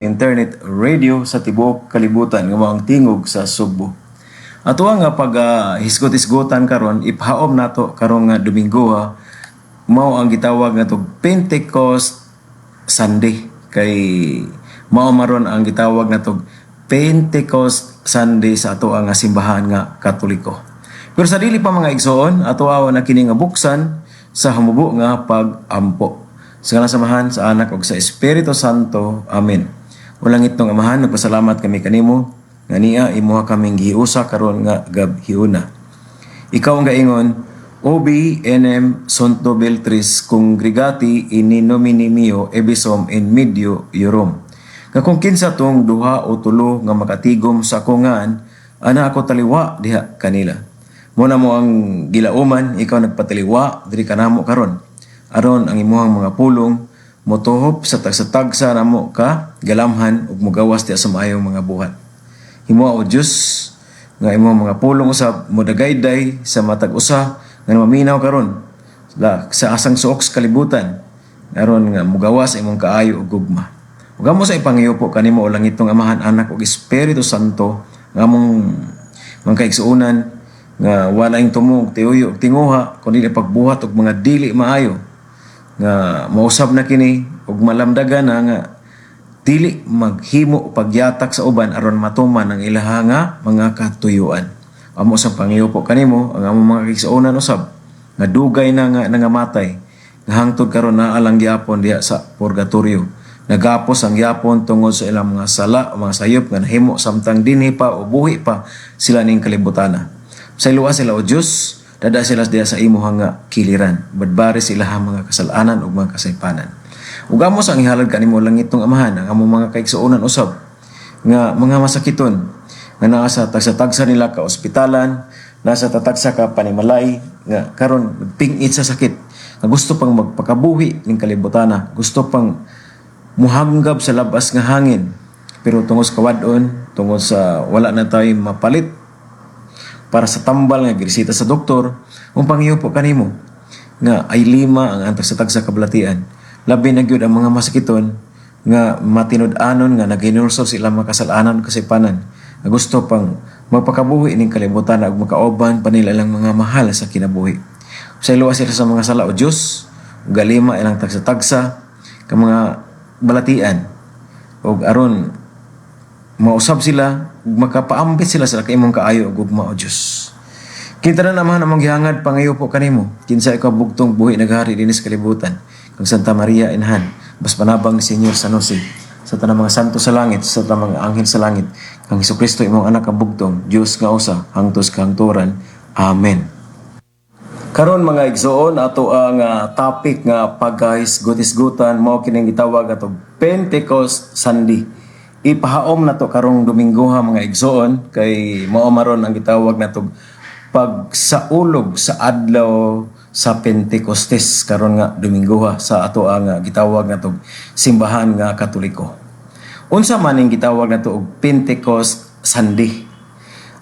internet radio sa tibuok kalibutan nga maong tingog sa Sugbo. Ato nga pag hisgot-hisgotan karon ipahaom nato karong nga Domingo mao ang gitawag nga tog Pentecost Sunday kay mao maron ang gitawag na tog Pentecost Sunday sa ato nga simbahan nga Katoliko. Pero sa dili pa mga igsoon ato na kini nga buksan sa hamubo nga pag-ampo. Sa samahan sa anak ug sa Espiritu Santo. Amen. Walang itong amahan, nagpasalamat kami kanimo nga niya imuha kaming giusa karon nga gabhiuna. Ikaw ang gaingon, Obi enem Santo Beltris congregati in nomine meo ebisom in medio iorum. Nga kung kinsa tong duha o tulo nga makatigom sa kungan, ana ako taliwa diha kanila. Muna mo ang gilauman, ikaw nagpataliwa diri kanamo karon. Aron ang imuhang mga pulong motuhop sa tagsa-tagsa namo ka galamhan ug mogawas diha sa maayong mga buhat. Himo o Dios nga imong mga pulong usab modagayday sa matag usa nga maminaw karon sa asang suok sa kalibutan aron nga mogawas imong kaayo ug gugma. Ug amo sa ipangiupo kanimo o langitong Amahan, Anak ug Espiritu Santo nga among mangkaigsuonan nga walaing tumog tiuyo ug tinguha kundi pagbuhat og mga dili maayo nga mausab na kini ug malamdagan na nga dili maghimo pagyatak sa uban aron matuman ang ilaha nga mga katuyuan. Amo sa pangiupo kanimo ang among mga kaigsuonan usab nga dugay na nga nangamatay nga hangtod karon na alang gyapon diha sa purgatorio. Nagapos ang gyapon tungod sa ilang mga sala o mga sayop nga nahimo samtang dinhi pa o buhi pa sila ning kalibutana. Sa iluwa sila o Dios, dada sila diya sa imuhang nga kiliran. Badbari sila ha mga kasalanan ug mga kasaypanan. Ug amo sa ihalad kanimo langitong Amahan ang among mga kaigsuonan usab nga mga masakiton nga naa sa tagsa-tagsa nila ka ospitalan, nasa tatagsa ka panimalay nga karon pingit sa sakit. Nga gusto pang magpakabuhi ning kalibutana, gusto pang muhanggab sa labas nga hangin. Pero tungod sa kawadon, tungod sa wala na tayo mapalit para sa tambal nga girisita sa doktor, kung pangiupo kanimo nga ay 5 ang antag sa tagsa kabalatian. Labi na gyud ang mga masakiton nga matinud-anon nga naginulsol sila mga kasalanan ug kasaypanan. Nga gusto pang magpakabuhi ning kalibutan ug makauban pa nila lang mga mahal sa kinabuhi. Sa iluwa sila sa mga sala o Dios, ug galima ilang tagsa-tagsa ka mga balatian ug aron mausab sila ug makapaambit sila sa imong kaayo ug gugma o Dios. Kita na naman among gihangad pangayo po kanimo. Kinsa ikaw bugtong buhi naghari dinis kalibutan. Kang Santa Maria Inhan, bas panabang ni Senyor San Jose, sa tanang mga santo sa langit, sa tanang mga anghel sa langit, kang Hesukristo imong anak ang bugtong, Dios nga usa, hangtos kahangturan. Amen. Karon mga igsoon ato ang topic nga paghisgot-hisgotan mao kining gitawag atong Pentecost Sunday. Ipahaom na to karong Domingo mga igsoon kay mao maron ang gitawag natong pagsaulog sa adlaw sa Pentecostes karon nga Domingo sa ato ang gitawag natong simbahan nga Katoliko. Unsa man ning gitawag nato og Pentecost Sunday?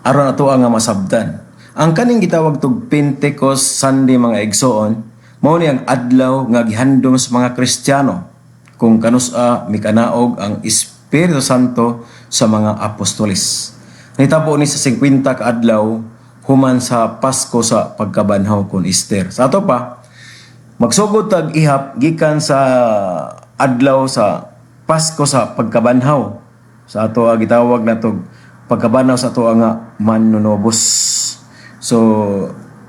Aron ato ang masabtan. Ang kaning gitawag tog Pentecost Sunday mga igsoon mao ni ang adlaw nga gihandom sa mga Kristiyano kung kanus-a mikanaog ang Espiritu Santo sa mga apostoles. Nitabo ni sa 50 ka adlaw human sa Pasko sa pagkabanhaw kon Easter. Sa ato pa magsugod tag ihap gikan sa adlaw sa Pasko sa pagkabanhaw. Sa ato gitawag natog pagkabanhaw sa ato nga Manunobos. So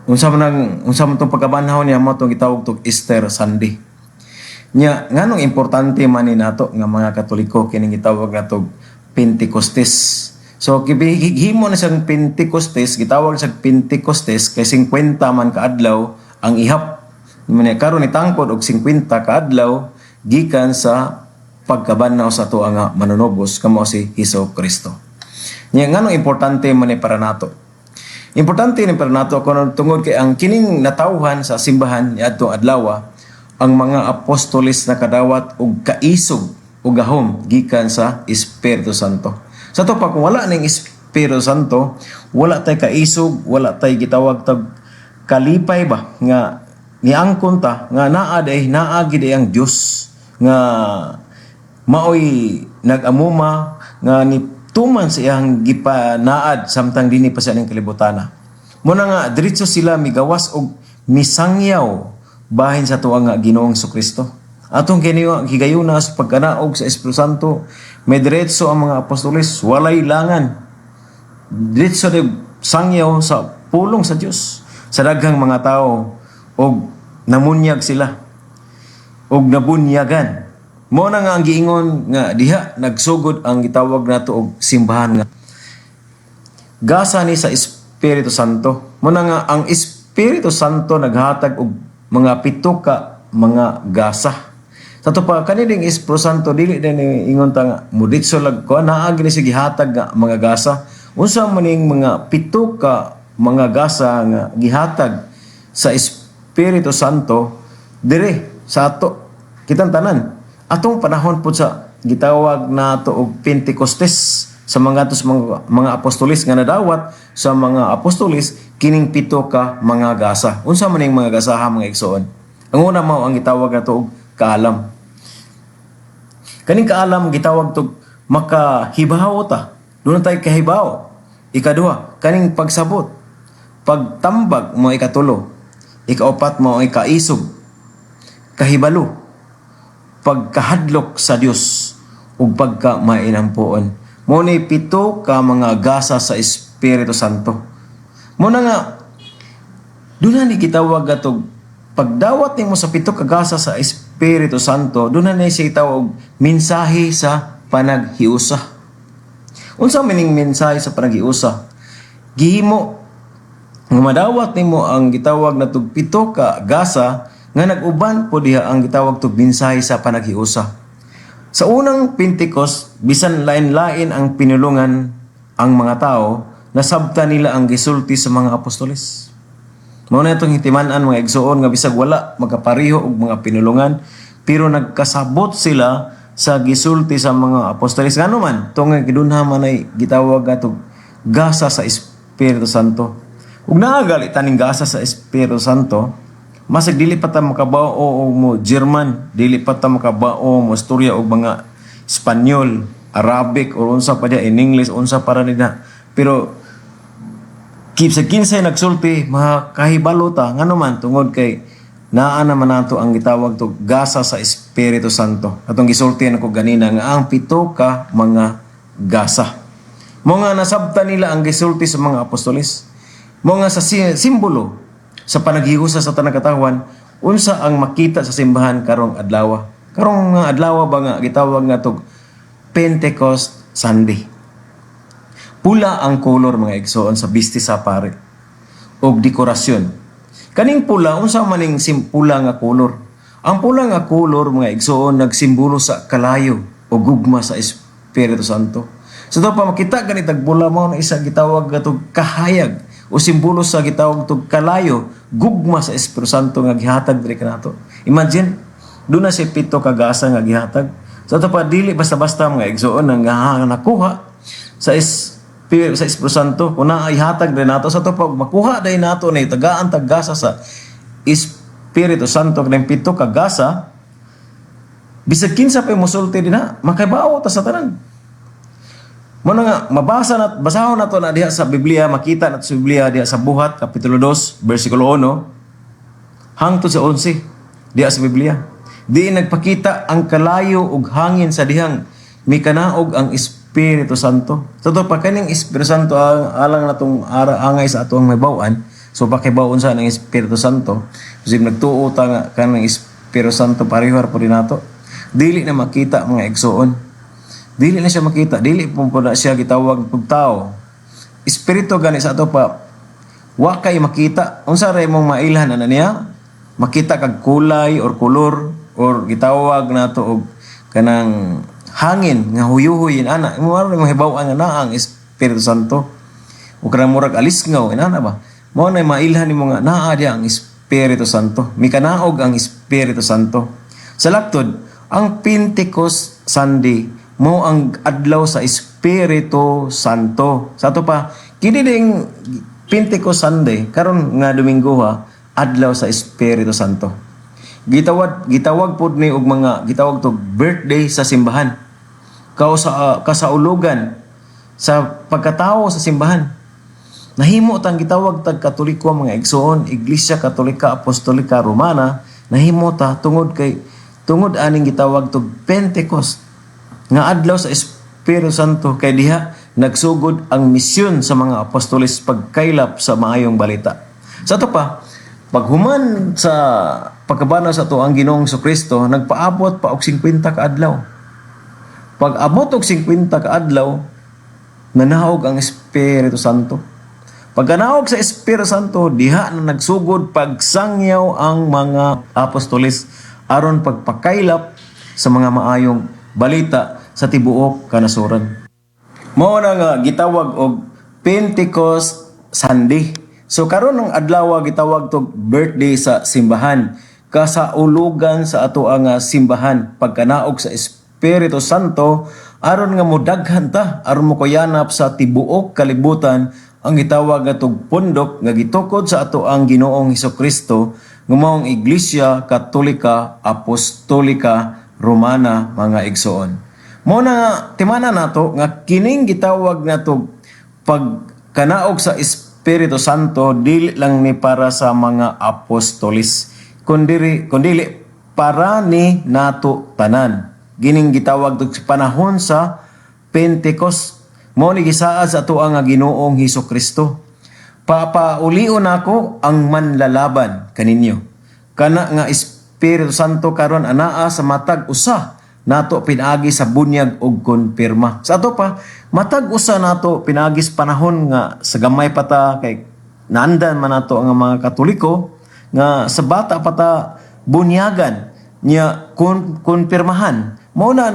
unsa man tong pagkabanhaw niya mo tong gitawag tog Easter Sunday. Nya nganong importante man ni nato nga mga Katoliko kining gitawag natog Pentecostes. So gihimo na siyang Pentecostes, gitawag sa Pentecostes kay 50 man ka adlaw ang ihap. Muna karon itangkod og 50 ka adlaw gikan sa pagkabanhaw sa ato nga Manunobos kamo si Hesukristo. Nya nganong importante man ni para nato? Importante ni para nato kuno tungod kay ang kining natawhan sa simbahan niadtong adlaw ang mga apostoles na kadawat og kaisog o gahom gikan sa Espiritu Santo. Sa to pa kung wala ning Espiritu Santo, wala tay kaisog, wala tay gitawag tag kalipay ba nga niangkon ta nga naa gid ang Dios nga maoy nag-amuma nga ni tuman sa iyang gipanaad samtang dinhi pa siya ning kalibutana. Muna nga diretso sila migawas og misangyaw bahin sa tuwa nga Ginoong Kristo. Atong higayuna sa pagkanaog sa Espiritu Santo, may diretso ang mga apostoles, walay langan. Diretso de sangyaw sa pulong sa Dios sa daghang mga tao og namunyag sila og nabunyagan. Mo na nga ang giingon nga diha nagsugod ang gitawag nato og simbahan nga gasa ni sa Espiritu Santo. Mo na nga ang Espiritu Santo naghatag og mga pito ka mga gasa. Sa to pa kanilang Espiritu Santo dili din ingon ta nga muditso lag ko naa gini sige gihatag nga mga gasa. Unsa man ning mga pito ka mga gasa nga gihatag sa Espiritu Santo dire sa ato kitang tanan. Atong panahon po sa gitawag nato og Pentecostes sa mga apostolis nga nadawat sa mga apostolis kining pito ka mga gasa. Unsa man ning mga gasaha mga igsoon? Ang una mao ang gitawag nato og kaalam. Kaning kaalam gitawag tog makahibaw ta. Doon tay kahibaw. Ikaduha, kaning pagsabot. Pagtambag mo ikatulo. Ikaapat mo ikaisog. Kahibalo. Pagkahadlok sa Dios ug pagka mainampuon. Mo ni pito ka mga gasa sa Espiritu Santo. Mo na nga doon ni gitawag atog pagdawat nimo sa pito ka gasa sa Espiritu Santo, doon na siya itawag mensahe sa panaghiusa. Unsa maning mensahe sa panaghiusa? Gihimo nga madawat nimo ang gitawag natog pito ka gasa nga nag-uban po diha ang gitawag tog mensahe sa panaghiusa. Sa unang Pentecost, bisan lain-lain ang pinulungan ang mga tao, nasabta nila ang gisulti sa mga apostoles. Mao na itong hitiman-an mga igsoon nga bisag wala magkapareho og mga pinulungan, pero nagkasabot sila sa gisulti sa mga apostoles. Ngano man, itong gidunha man ay gitawag atog gasa sa Espiritu Santo. Ug naagali taning gasa sa Espiritu Santo, masag dili pa ta makabao o mo German, dili pa ta makabao mo istorya og mga Espanyol, Arabic o unsa pa dia in English unsa para nila. Pero sa kinsay nagsulti makahibalo ta ngano man tungod kay naa naman nato ang gitawag to gasa sa Espiritu Santo. Atong gisulti nako ganina nga ang pito ka mga gasa. Mo nga nasabtan nila ang gisulti sa mga apostoles. Mo nga sa simbolo sa panaghiusa sa tanang katawan, unsa ang makita sa simbahan karong adlaw? Karong nga adlaw ba nga gitawag nga tog Pentecost Sunday. Pula ang kolor mga igsoon sa bisti sa pare og dekorasyon. Kaning pula unsa man ning pula nga kolor? Ang pula nga kolor mga igsoon nagsimbolo sa kalayo o gugma sa Espiritu Santo. So to pa makita ganitag pula mo na isa gitawag nga tog kahayag o simbolo sa gitawag tog kalayo gugma sa Espiritu Santo nga gihatag diri kanato. Imagine doon na si pito ka gasa nga gihatag. So ito pa dili basta-basta mga igsoon nga nakuha sa Espiritu Santo kung na ihatag din nato sa ito pa makuha din nato na itagaan tag gasa sa Espiritu Santo kung pito ka gasa bisag kinsa pa musulti din na makabaw ta sa tanan. Muna nga, basahon na to na diha sa Biblia, makita nato sa Biblia diha sa Buhat, Kapitulo 2, versikulo 1, hangtod sa 11, diha sa Biblia. Di nagpakita ang kalayo ug hangin sa dihang mikanaog ang Espiritu Santo. So to pa kaning Espiritu Santo alang natong angay sa atong mabawan, so pakibawon sa ng Espiritu Santo. Kasi nagtuo ta nga kanang Espiritu Santo parihar po din nato. Dili na makita mga igsoon. Dili na siya makita, dili po na siya gitawag pag tao. Espiritu gani sa ato pa, wa kay makita. Unsa ray mong mailhan ana niya? Makita kag kulay or kolor or gitawag nato og kanang hangin nga huyuhuyin ana. Imo ara mo hibaw-an nga ang Espiritu Santo. O kanang murag alisngaw inana ba? Mao na mailhan nimo nga naa diha ang Espiritu Santo. Mikanaog ang Espiritu Santo. Sa laktod, ang Pentecost Sunday mo ang adlaw sa Espiritu Santo. Sa ato pa, kini ding Pentecost Sunday, karon nga Domingo adlaw sa Espiritu Santo. Gitawag pod ni og mga gitawag to birthday sa simbahan. kasaulugan sa pagkatao sa simbahan. Nahimo tang gitawag tag Katoliko mga igsoon, Iglesia Katolika Apostolika Romana, nahimo ta tungod aning gitawag tog Pentecost nga adlaw sa Espiritu Santo kay diha nagsugod ang misyon sa mga apostoles pagkaylap sa maayong balita. Sa ato pa, paghuman sa pagkabana sa ato ang Ginoong Jesucristo, nagpaabot pa og 50 ka adlaw. Pag abot og 50 ka adlaw, nanahog ang Espiritu Santo. Pagkanahog sa Espiritu Santo, diha na nagsugod pagsangyaw ang mga apostoles aron pagpakaylap sa mga maayong balita sa tibuok kanasuran. Mao na nga gitawag og Pentecost Sunday. So karon ng adlaw gitawag tog birthday sa simbahan, kasaulugan sa ato ang simbahan pagkanaog sa Espiritu Santo aron nga modaghan ta aron mokuyanap sa tibuok kalibutan ang gitawag atog pundok nga gitukod sa ato ang Ginoong Hesukristo nga maong Iglesia Katolika Apostolika Romana mga igsoon. Mo na timana nato nga kining gitawag nato pagkanaog sa Espiritu Santo dili lang ni para sa mga apostolis kundi para ni nato tanan. Gining gitawag tog panahon sa Pentecost mo ni gisaad sa ato ang Ginoong Hesukristo. Papaulion nako ang manlalaban kaninyo. Kana nga Espiritu Santo karon anaa sa matag usa nato pinaagi sa bunyag og konpirma. Sa ato pa, matag usa nato pinagis panahon nga sa gamay pa ta kay naandan man nato ang mga Katoliko nga sa bata pa ta bunyagan nya konpirmahan. Mao na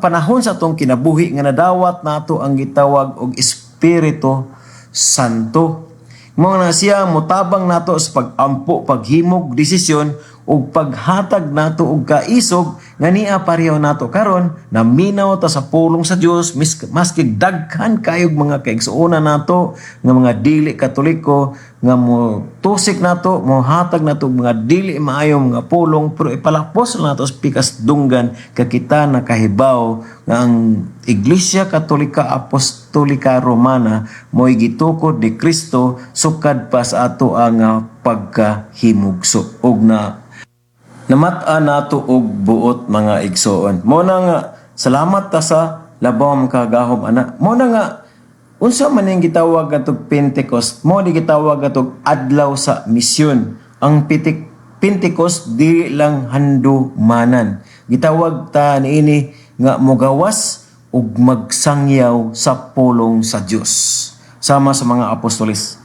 panahon sa atong kinabuhi nga nadawat nato ang gitawag og Espiritu Santo. Mao na siya mutabang nato sa pagampo, paghimog desisyon ug paghatag nato og kaisog nga niya pareho nato karon na minaw ta sa pulong sa Dios maski daghan kayog mga kaigsuonan nato nga mga dili Katoliko nga mo tusik nato mo hatag nato mga dili maayong mga pulong pero ipalapos nato sa pikas dunggan kakita nakahibaw nga ang Iglesia Katolika Apostolika Romana mo'y gitukod ni Kristo sukad pa sa ato ang pagkahimugso ug namata nato og buot mga igsoon. Mo na nga salamat ta sa labaw kagahom ana. Mo na nga unsa man ning gitawag atog Pentecost, mo di gitawag atog adlaw sa misyon. Ang Pentecost di lang handumanan. Gitawag ta niini nga mogawas ug magsangyaw sa pulong sa Dios sama sa mga apostoles.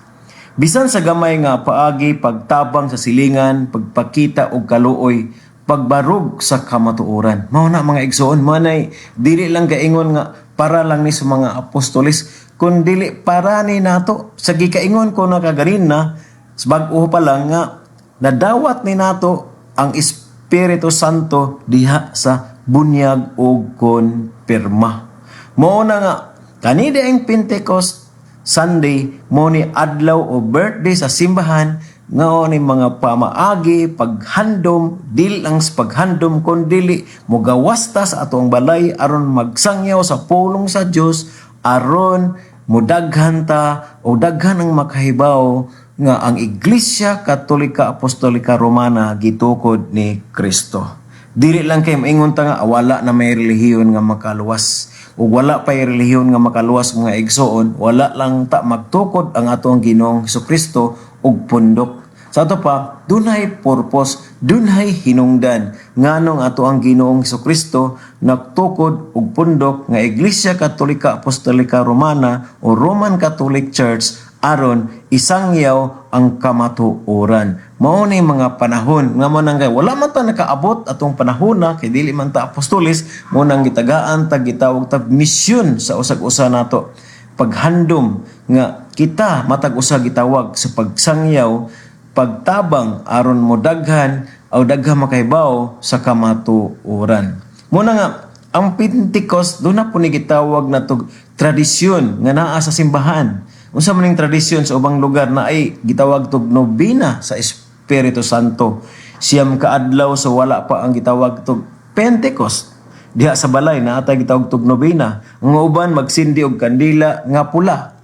Bisan sa gamay nga paagi, pagtabang sa silingan, pagpakita og kaluoy, pagbarog sa kamatuoran. Mao na mga igsoon, manay dili lang kaingon nga para lang ni sa mga apostoles, kun dili para ni nato. Sa gikaingon ko na kagarin na, bag-o pa lang nga nadawat ni nato ang Espiritu Santo diha sa bunyag og konpirma. Mao na nga kanida ang Pentecost Sunday mo ni adlaw o birthday sa simbahan nga ni mga pamaagi paghandom dili lang sa paghandom kundi mogawasta sa atong balay aron magsangyaw sa pulong sa Dios aron mudaghan ta o daghan ang makahibaw nga ang Iglesia Katolika Apostolika Romana gitukod ni Kristo. Dili lang kay maingon ta nga wala na may relihiyon nga makaluwas. O wala pa relihiyon nga makaluwas mga igsoon, wala lang ta magtukod ang atong Ginoong Hesukristo og pundok. Sa ato pa, dunay purpose, dunay hinungdan nganong ato ang Ginoong Hesukristo nagtukod og pundok nga Iglesia Katolika Apostolika Romana o Roman Catholic Church aron isangyaw ang kamatuoran. Mao ni mga panahon nga mo nang wala man ta nakaabot atong panahon na kay dili man ta apostoles mo nang gitagaan tag gitawag tag misyon sa usag-usa nato. Paghandom nga kita matag usa gitawag sa pagsangyaw, pagtabang aron mo daghan o daghang makahibaw sa kamatuoran. Muna nga ang Pentecost do na po ni gitawag na tog tradisyon nga naa sa simbahan. Unsa man ning tradisyon sa ubang lugar na ay gitawag tog nobena sa Espiritu Santo. Siyam ka adlaw sa wala pa ang gitawag tog Pentecost. Diha sa balay naatay gitawag tug nobena. Ang uban magsindi og kandila nga pula.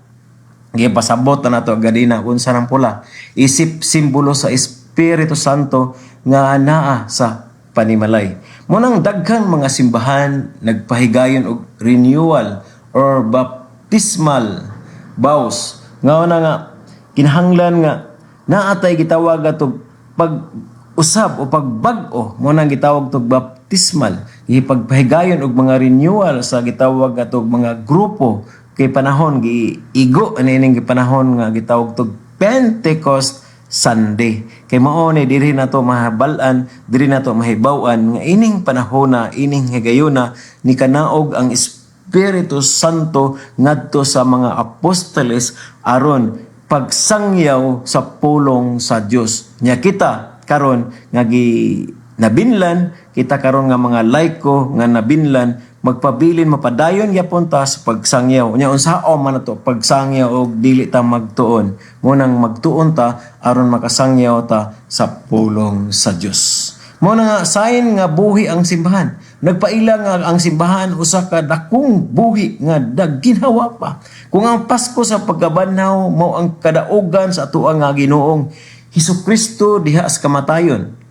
Gipasabot na nato gadina unsa nang pula. Isip simbolo sa Espiritu Santo nga anaa sa panimalay. Munang daghang mga simbahan nagpahigayon og renewal or baptismal vows. Nga nga kinahanglan nga naatay gitawag atog pag-usab o pagbag-o mo nang gitawag tog baptismal. Gipagpahigayon og mga renewal sa gitawag atog mga grupo kay panahon giigo anining panahon nga gitawag tog Pentecost Sunday. Kay mao ni diri nato mahabal-an, diri nato mahibaw-an nga ining panahon na ining higayuna ni kanaog ang Espiritu Santo ngadto sa mga apostoles aron pagsangyaw sa pulong sa Dios. Nya kita karon nga nabinlan, kita karon nga mga laiko nga nabinlan, magpabilin mapadayon gyapon ta sa pagsangyaw. Nya unsaon man nato pagsangyaw og dili ta magtuon. Munang magtuon ta aron makasangyaw ta sa pulong sa Dios. Mo na nga sign nga buhi ang simbahan. Nagpaila nga ang simbahan usa ka dakong buhi nga dagginhawa pa. Kung ang Pasko sa pagkabanhaw mao ang kadaugan sa atoa nga Ginoong Hesukristo diha sa kamatayon.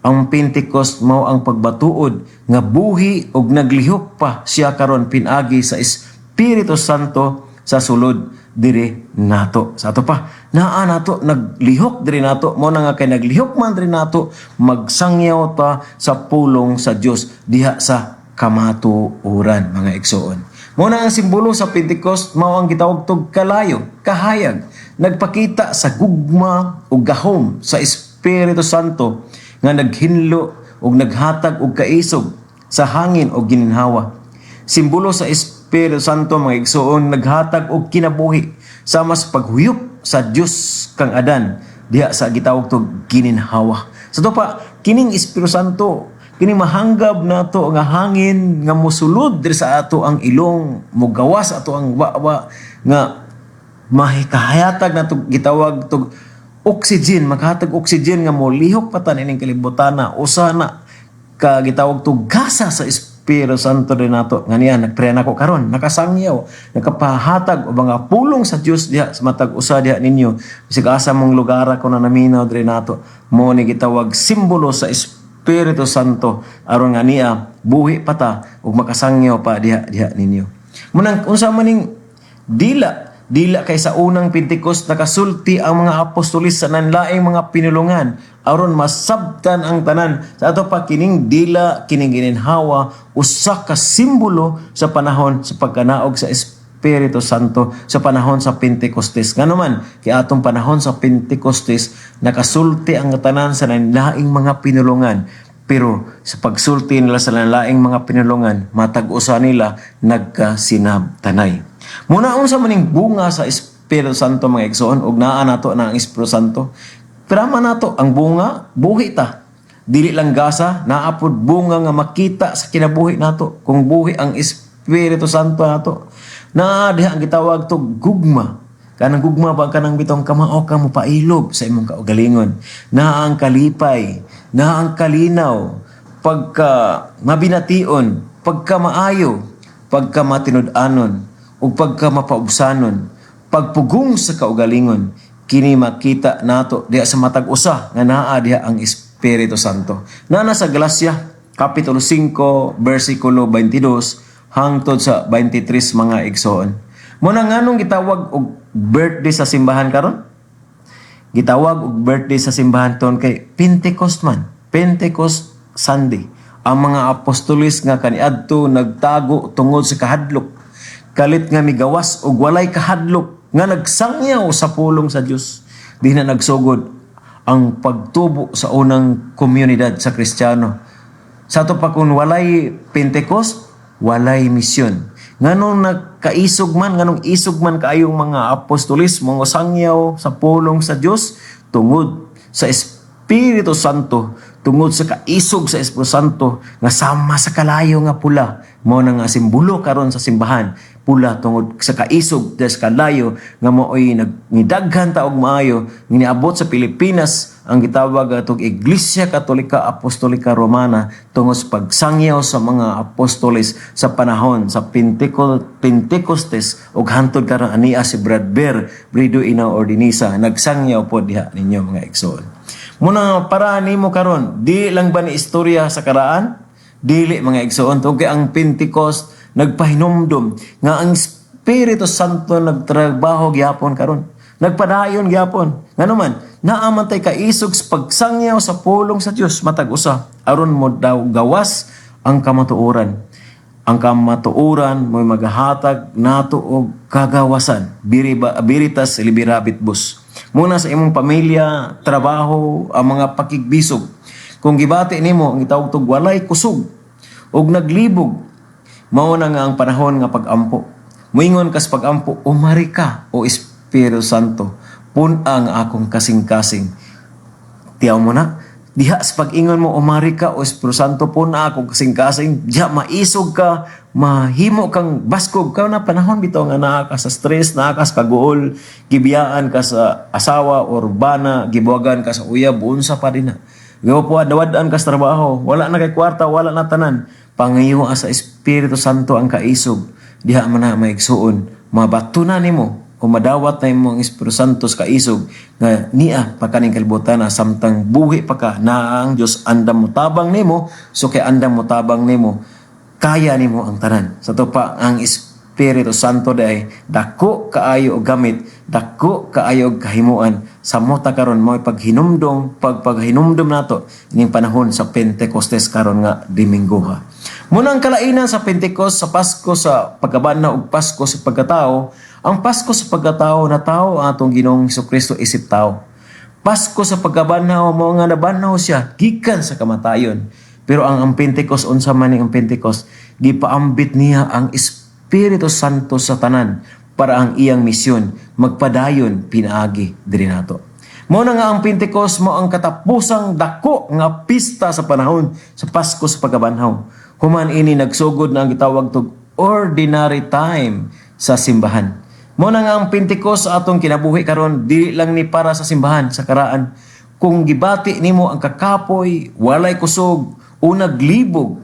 Ang Pentecost mao ang pagbatuod nga buhi og naglihok pa siya karon pinagi sa Espiritu Santo sa sulod diri nato. Sa ato pa, naa nato naglihok diri nato, mo na nga kay naglihok man diri nato, magsangyaw ta sa pulong sa Dios diha sa kamatuoran, mga igsoon. Mo na ang simbolo sa Pentecost mao ang gitawag tog kalayo, kahayag, nagpakita sa gugma ug gahom sa Espiritu Santo nga naghinlo ug naghatag og kaisog sa hangin o gininhawa. Simbolo sa Espiritu Santo, mga igsoon, naghatag og kinabuhi sa mas paghuyop sa Dios kang Adan diha sa gitawag tog gininhawa. Sa to pa, kining Espiritu Santo, kining mahanggab nato nga hangin nga mosulod diri sa ato ang ilong, mogawas ato ang wawa nga mahikahayatag nato gitawag tog oxygen, maghatag oxygen nga molihok patan ining kalibutan na usa na ka gitawag tog gasa sa Espiritu Santo din nato. Nga niya nagpray nako karon, nakasangyaw, nakapahatag og mga pulong sa Dios diha sa matag usa diha ninyo. Bisag asa mong lugar ko na naminaw diri nato, mo ni gitawag simbolo sa Espiritu Santo aron nga niya buhi pata ug makasangyaw pa diha ninyo. Munang unsa maning dila kay sa unang Pentecost nakasulti ang mga apostolis sa nanlaing mga pinulungan aron masabtan ang tanan. Sa ato pa kining dila, kining gininhawa usa ka simbolo sa panahon sa pagkanaog sa Espiritu Santo sa panahon sa Pentecostes. Ngano man kay atong panahon sa Pentecostes nakasulti ang tanan sa nanlaing mga pinulungan. Pero sa pagsulti nila sa nanlaing mga pinulungan, matag-usa nila nagkasinabtanay. Muna unsa maning bunga sa Espiritu Santo, mga igsoon, ug naa nato na ang Espiritu Santo. Trama nato ang bunga, buhi ta. Dili lang gasa, naapod bunga nga makita sa kinabuhi nato. Kung buhi ang Espiritu Santo nato, naa diha ang gitawag to gugma. Kanang gugma ba kanang bitong kamao ka mo pailog sa imong kaugalingon. Naa ang kalipay, naa ang kalinaw, pagka mabination, pagka maayo, pagka matinud-anon, ug pagka mapaubsanon, pagpugong sa kaugalingon, kini makita nato diha sa matag usa nga naa diha ang Espiritu Santo. Nana sa Galacia kapitulo 5 bersikulo 22 hangtod sa 23, mga igsoon. Mo na nganong gitawag og birthday sa simbahan karon? Gitawag og birthday sa simbahan ton kay Pentecost man, Pentecost Sunday. Ang mga apostolis nga kaniadto nagtago tungod sa kahadlok, kalit nga migawas og walay kahadlok nga nagsangyaw sa pulong sa Dios. Di na nagsugod ang pagtubo sa unang komunidad sa Kristiyano. Sa ato pa kung walay Pentecost, walay misyon. Nganong nagkaisog man, nganong isog man kaayong mga apostolis, mga sangyaw sa pulong sa Dios tungod sa Espiritu Santo, tungod sa kaisog sa Espiritu Santo nga sama sa kalayo nga pula, mo na nga simbolo karon sa simbahan. pula tungod sa kaisog des kalayo nga mo'y nagdaghan ta og maayo niabot sa Pilipinas ang gitawag atong Iglesia Katolika Apostolika Romana tungod sa pagsangyaw sa mga apostoles sa panahon sa Pentecostes ug hantod karon ania si Brad Bear Brido Ina Ordinisa nagsangyaw po diha ninyo mga igsoon. Muna para nimo karon di lang ba ni istorya sa karaan? Dili mga igsoon tungkol ang Pentecost nagpahinumdum nga ang Espiritu Santo nagtrabaho gyapon karon. Nagpadayon gyapon. Nganuman, naaman tay kaisog sa pagsangyaw sa pulong sa Dios matag usa aron mo daw gawas ang kamatuoran. Ang kamatuoran mo'y maghatag nato og kagawasan. Biritas libirabit bus. Muna sa imong pamilya, trabaho, ang mga pakigbisog. Kung gibati nimo ang gitawag tog walay kusog og naglibog, mao na nga ang panahon nga pag-ampo. Muingon kas pag-ampo, umari ka o Espiritu Santo, pun-a nga akong kasing-kasing. Tiyaw mo na, diha sa pag-ingon mo, umari ka o Espiritu Santo, pun-a akong kasing-kasing, diha maisog ka, mahimo kang baskog ka na panahon bitaw nga naa ka sa stress, naa ka sa kaguol, gibiyaan ka sa asawa or bana, gibuwagan ka sa uyab, unsa pa din na. Gawa po, dawadaan ka sa trabaho, wala na kay kwarta, wala na tanan. Pangayo sa Espiritu Santo ang kaisog, diha man na maigsuon, mabato na nimo o madawat na imong Espiritu Santo sa kaisog nga niya pagkaning kalibutan na samtang buhi pa ka na ang Dios andam mo tabang nimo, so kay andam mo tabang nimo kaya nimo ang tanan. Sa to pa ang Espiritu Santo day dako kaayo og gamit, dako kaayo og kahimuan sa mota karon mo paghinumdom nato ning panahon sa Pentecostes karon nga Domingo ha. Munang kalainan sa Pentecost, sa Pasko sa pagkabanhaw ug Pasko sa pagkatao, ang Pasko sa pagkatao na tao atong Ginoong Hesukristo isip tao. Pasko sa pagkabanhaw mo nga nabanhaw siya gikan sa kamatayon. Pero ang Pentecost unsa man ang Pentecost, gipaambit niya ang Espiritu Santo sa tanan para ang iyang misyon magpadayon pinaagi diri nato. Mao na nga ang Pentecost mo ang katapusang dako nga pista sa panahon sa Pasko sa pagkabanhaw. Human ini nagsugod na ang gitawag tog ordinary time sa simbahan. Mao na nga ang Pentecost sa atong kinabuhi karon dili lang ni para sa simbahan sa karaan. Kung gibati nimo ang kakapoy, walay kusog o naglibog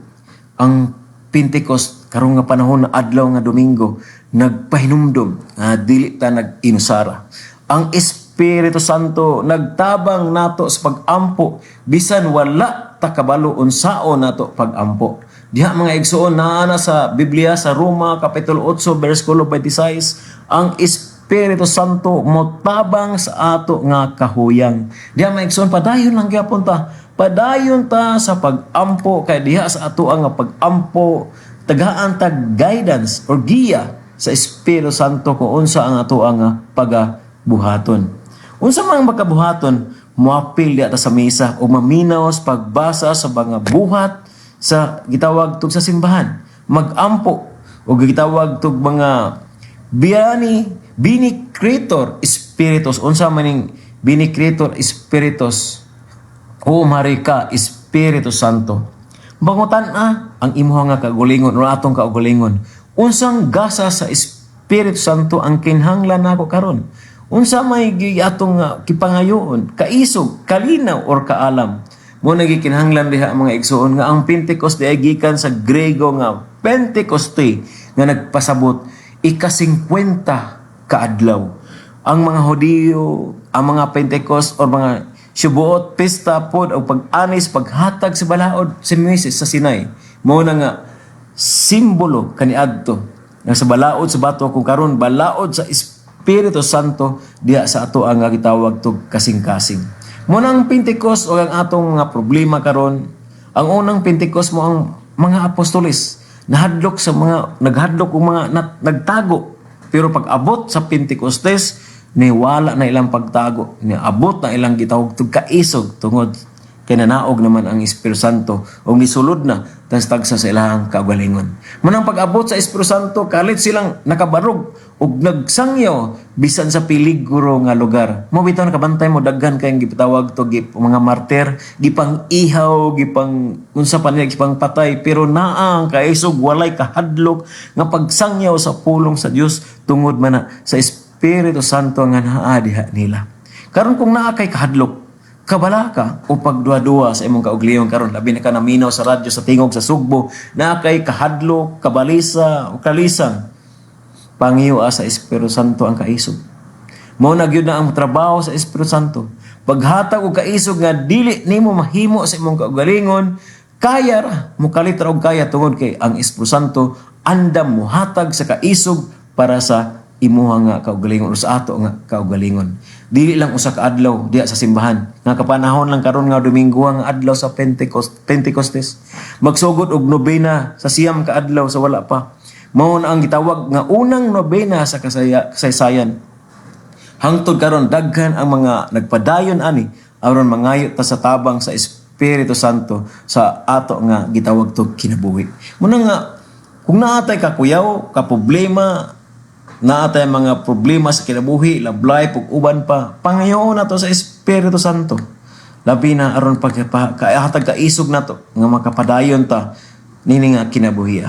ang Pentecost karong nga panahon na adlaw nga Domingo nagpahinumdom dili ta nag-inusara. Ang Espiritu Santo nagtabang nato sa pag-ampo bisan wala ta kabalo unsaon nato pag-ampo. Diha mga igsoon naa sa Biblia sa Roma kapitulo 8 bersikulo 26 ang Espiritu Santo motabang sa ato nga kahuyang. Diha mga igsoon padayon lang gyapon ta. Padayon ta sa pag-ampo kay diha sa ato nga pag-ampo tagaan tag guidance or giya sa Espiritu Santo kung unsa ang ato nga pagabuhaton. Unsa man makabuhaton, moapil diha ta sa mesa o maminaw sa pagbasa sa mga buhat sa gitawag tug sa simbahan. Mag-ampo o gitawag tug mga bini creator spiritus. Unsa man ning bini creator spiritus o marika Espiritu Santo. Bangutan ang imuha nga kagulingon o atong kaugalingon. Unsang gasa sa Espiritu Santo ang kinahanglan nako karon? Unsa may atong kipangayoon, kaisog, kalinaw or kaalam? Mo nagikinahanglan diha mga igsoon nga ang Pentecost ay gikan sa Grego nga Pentecoste nga nagpasabot ika-50 kaadlaw. Ang mga Hudiyo, ang mga Pentecost or mga Shabuot, pista pod o pag-anis, paghatag sa balaod si Moises sa Sinai. Mo na nga simbolo kaniadto nga sa balaod sa bato kung karon balaod sa Espiritu Santo diha sa ato ang gitawag tug kasing-kasing. Mo nang Pentecost o ang atong mga problema karon, ang unang Pentecost mo ang mga apostoles nahadlok sa mga naghadlok og mga nagtago, pero pag abot sa Pentecostes niwala na ilang pagtago, niabot na ilang gitawag tug kaisog tungod kay nanaog naman ang Espiritu Santo o gisulod na tas tagsa sa ilahang kaugalingon. Manang pag-abot sa Espiritu Santo, kalit silang nakabarog ug nagsangyaw bisan sa piligro nga lugar. Mo bitaw nakabantay mo daghan kayong gipatawag to mga martir, gipang ihaw, gipang unsa pa nila gipang patay, pero naang kaisog walay kahadlok nga pagsangyaw sa pulong sa Dios tungod man na sa Espiritu Santo nga naa diha nila. Karon kung naa kay kahadlok, kabala ka o pagduwa-duwa sa imong kaugliyon karon, labi na ka naminaw sa radyo sa tingog sa Sugbo, na kay kahadlok, kabalisa o kalisan, pangiyo sa Espiritu Santo ang kaisog. Mao na gyud na ang trabaho sa Espiritu Santo. Paghatag og kaisog nga dili nimo mahimo sa imong kaugalingon, kaya ra mo kalitra og kaya tungod kay ang Espiritu Santo andam mohatag sa kaisog para sa imuha nga kaugalingon o sa ato nga kaugalingon. Dili lang usa ka adlaw diha sa simbahan. Nga kapanahon lang karon nga Domingo nga adlaw sa Pentecostes. Magsugod og nobena sa siyam ka adlaw sa wala pa. Mao na ang gitawag nga unang nobena sa kasaysayan. Hangtod karon daghan ang mga nagpadayon ani aron mangayo ta sa tabang sa Espiritu Santo sa ato nga gitawag to kinabuhi. Muna nga kung naatay ka kuyaw, ka problema, naatay mga problema sa kinabuhi, lablay, pag-uban pa, pangayoon na to sa Espiritu Santo. Labi na aron pagkahatag kaisog na to, nga makapadayon ta, nini nga kinabuhi.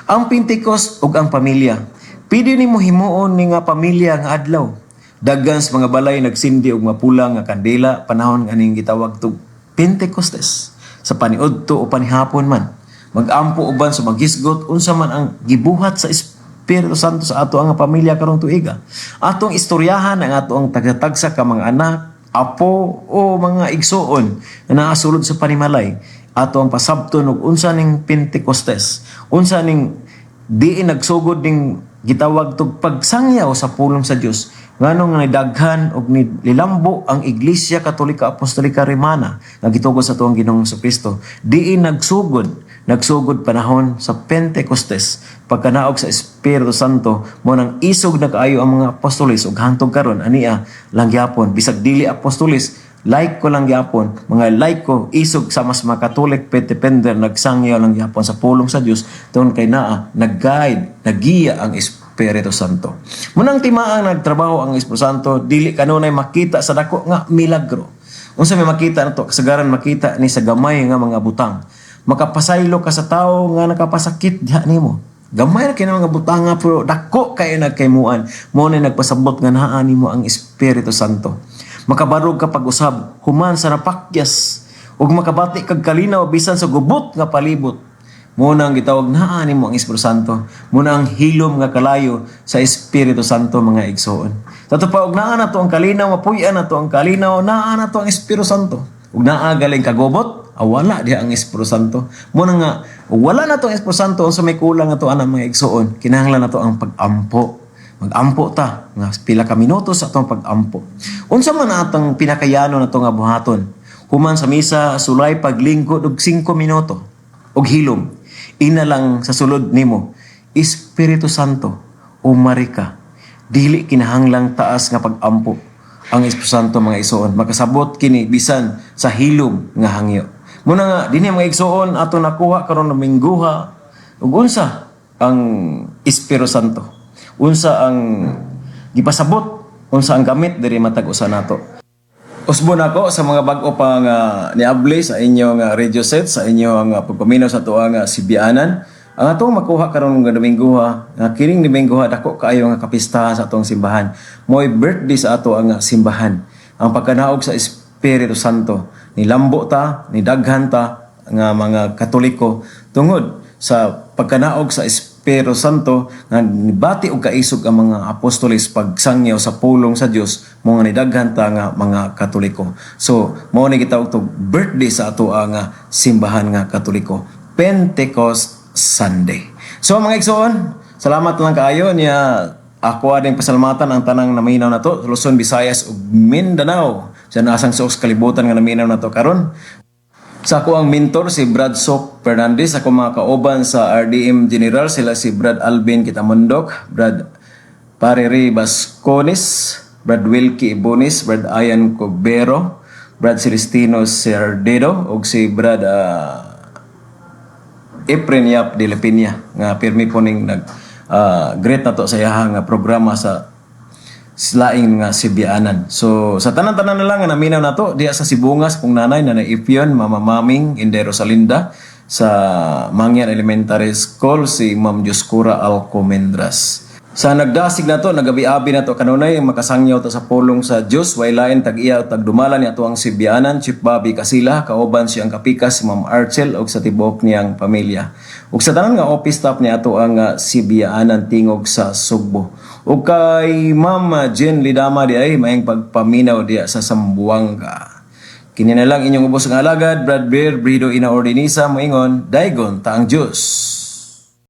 Ang Pentecost ug ang pamilya, pwede ni mo himuon ni nga pamilya nga adlaw. Daghan sa mga balay nagsindi og mapula nga kandila, panahon aning gitawag to Pentecostes. Sa paniudto o panihapon man, mag-ampo uban sa maghisgot, unsa man ang gibuhat sa Espiritu Santo sa ato ang pamilya karong tuiga. Atong istoryahan ang ato ang tagatagsa ka mga anak, apo o mga igsoon na naasulod sa panimalay. Ato ang pasabton og unsa ning Pentecostes, unsa ning diin nagsugod ning gitawag tog pagsangyaw sa pulong sa Dios. Nganong nga nidaghan og nilambo ang Iglesia Katolika Apostolika Romana nga gitugod sa tuong Ginoong Kristo. Diin nagsugod panahon sa Pentecostes, pagkanaog sa Espiritu Santo, mo nang isog na kaayo ang mga apostolis ug hangtod karon ania lang gyapon bisag dili apostolis, like ko lang gyapon, mga like ko isog sa mas mga Catholic Pentepender nagsangyaw lang gyapon sa pulong sa Dios tungod kay naa nag-guide, nagiya ang Espiritu Santo. Munang timaang nagtrabaho ang Espiritu Santo, dili kanunay makita sa dako nga milagro. Unsa may makita nato? Kasagaran makita ni sa gamay nga mga butang. Makapasaylo ka sa tao nga nakapasakit diha nimo. Gamay na kay mga butang nga pero dako kay nagkaymuan. Mo na nagpasabot nga naa nimo ang Espiritu Santo. Makabarog ka pag-usab, human sa napakyas, ug makabati kag kalinaw bisan sa gubot nga palibot. Muna ang gitawag naa nimo ang Espiritu Santo. Muna ang hilom nga kalayo sa Espiritu Santo mga igsoon. Sa tupaog naa na to ang kalinaw, mapuy-an na to ang kalinaw, naa na to ang Espiritu Santo. Ug naa galing kagubot, wala diha ang Espiritu Santo. Muna nga wala na to ang Espiritu Santo unsa may kulang na to ana mga igsoon. Kinahanglan na to ang pag-ampo. Mag-ampo ta nga pila ka minutos sa atong pag-ampo. Unsa man atong pinakayano na to nga buhaton? Human sa misa, sulay paglingkod og 5 minuto og hilom. Ina lang sa sulod nimo, Espiritu Santo, umari ka. Dili kinahanglang taas nga pag-ampo ang Espiritu Santo mga igsoon. Makasabot kini bisan sa hilom nga hangyo. Muna nga dinhi mga igsoon ato nakuha karon Domingguha ug unsa ang Espiritu Santo? Unsa ang gipasabot? Unsa ang gamit diri matag usa nato? Usbon ako sa mga bag-o pa nga niabli sa inyong radio set, sa inyong pagpaminaw sa tuwa nga Sibianan. Ang atong makuha karon nga Domingguha, nga kining Domingguha dako kaayo nga kapistahan sa atong simbahan. Mo'y birthday sa ato ang simbahan. Ang pagkanaog sa Espiritu Santo, nilambo ta, nidaghan ta nga mga Katoliko tungod sa pagkanaog sa Espiritu Santo nga nibati og kaisog ang mga apostoles pagsangyaw sa pulong sa Dios mo nga nidaghan ta nga mga Katoliko. So mao ni gitawag to birthday sa ato nga simbahan nga Katoliko, Pentecost Sunday. So mga igsoon, salamat lang kaayo niya ako ading pasalamatan ang tanang naminaw na to, Luzon, Visayas ug Mindanao. Sa nasang suos kalibutan nga naminaw na to karon. Sa ako ang mentor si Brad Sok Fernandez, ako mga kauban sa RDM General, sila si Brad Alvin Kitamondok, Brad Pareri Bascones, Brad Wilkie Ibonis, Brad Ayan Cobero, Brad Celestino Cerdedo, ug si Brad Efren Yap de la Peña nga pirmi po ning nag great na to sa iyahang nga programa sa laing nga Sibianan. So sa tanan-tanan na lang nga naminaw na to diya sa Sibungas kung nanay na Ifyon, Mama Maming, Inde Rosalinda sa Mangyan Elementary School si Ma'am Dioscura Alcomendras. Sa nagdasig na to, nagabi-abi na to kanunay makasangyaw to sa pulong sa Dios way lain tag-iya tag dumalan ni ato ang Sibianan, Chief Bobby Casila, kauban siyang kapikas si Ma'am Archel og sa tibok niyang pamilya. Ug sa tanan nga office staff ni ato ang Sibianan tingog sa Sugbo. Ug kay Ma'am Jen Lidama di ay maayong pagpaminaw diya sa Sambuanga. Kini na lang inyong ubos nga alagad, Brad Bear, Brido Ina Ordinisa, moingon, Daigon, taang Diyos.